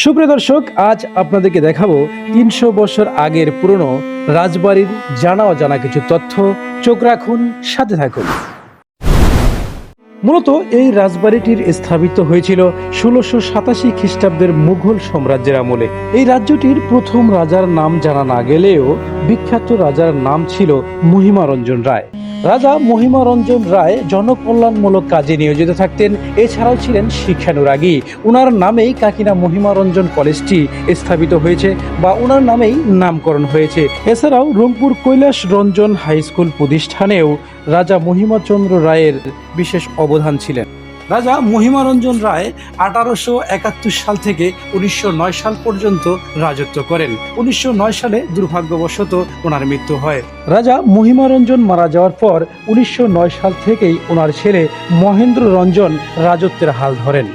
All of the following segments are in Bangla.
সুপ্রিয় দর্শক, আজ আপনাদেরকে দেখাবো ৩০০ বছর আগের পুরনো রাজবাড়ির জানা অজানা কিছু তথ্য। চোখ রাখুন, সাথে থাকুন। মূলত এই রাজবাড়িটির স্থাপিত হয়েছিল ১৬৮৭ খ্রিস্টাব্দের মুঘল সাম্রাজ্যের আমলে। এই রাজ্যটির প্রথম রাজার নাম জানা না গেলেও বিখ্যাত রাজার নাম ছিল মহিমারঞ্জন রায়। রাজা মহিমারঞ্জন রায় জনকল্যাণমূলক কাজে নিয়োজিত থাকতেন। এছাড়াও ছিলেন শিক্ষানুরাগী। উনার নামেই কাকিনা মহিমারঞ্জন কলেজটি স্থাপিত হয়েছে বা উনার নামেই নামকরণ হয়েছে। এছাড়াও রংপুর কৈলাস রঞ্জন হাই স্কুল প্রতিষ্ঠানেও রাজা মহিমাচন্দ্র রায়ের বিশেষ অবদান ছিলেন। রাজা মহিমারঞ্জন রায় ১৮৭১ সাল থেকে ১৯০৯ সাল পর্যন্ত রাজত্ব করেন। ১৯০৯ সালে দুর্ভাগ্যবশত ওনার মৃত্যু হয়। রাজা মহিমারঞ্জন মারা যাওয়ার পর ১৯০৯ সাল থেকেই ওনার ছেলে মহেন্দ্র রঞ্জন রাজত্বের হাল ধরেন।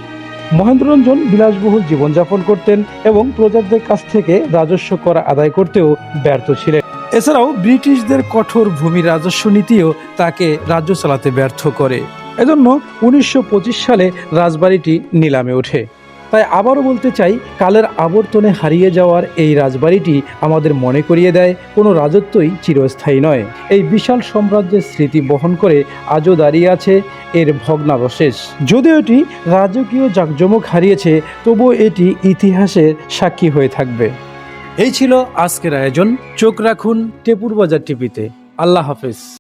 মহেন্দ্র রঞ্জন বিলাসবহুল জীবনযাপন করতেন এবং প্রজাদের কাছ থেকে রাজস্ব কর আদায় করতেও ব্যর্থ ছিলেন। এছাড়াও ব্রিটিশদের কঠোর ভূমি রাজস্ব নীতিও তাকে রাজ্য চালাতে ব্যর্থ করে। এজন্য ১৯২৫ সালে রাজবাড়িটি নিলামে ওঠে। তাই আবারও বলতে চাই, কালের আবর্তনে হারিয়ে যাওয়ার এই রাজবাড়িটি আমাদের মনে করিয়ে দেয় কোনো রাজত্বই চিরস্থায়ী নয়। এই বিশাল সাম্রাজ্যের স্মৃতি বহন করে আজও দাঁড়িয়ে আছে এর ভগ্নাবশেষ। যদিও এটি রাজকীয় জাঁকজমক হারিয়েছে, তবুও এটি ইতিহাসের সাক্ষী হয়ে থাকবে। এই ছিল আজকের আয়োজন। চোখ রাখুন টেপুর বাজার টিভিতে। আল্লাহ হাফেজ।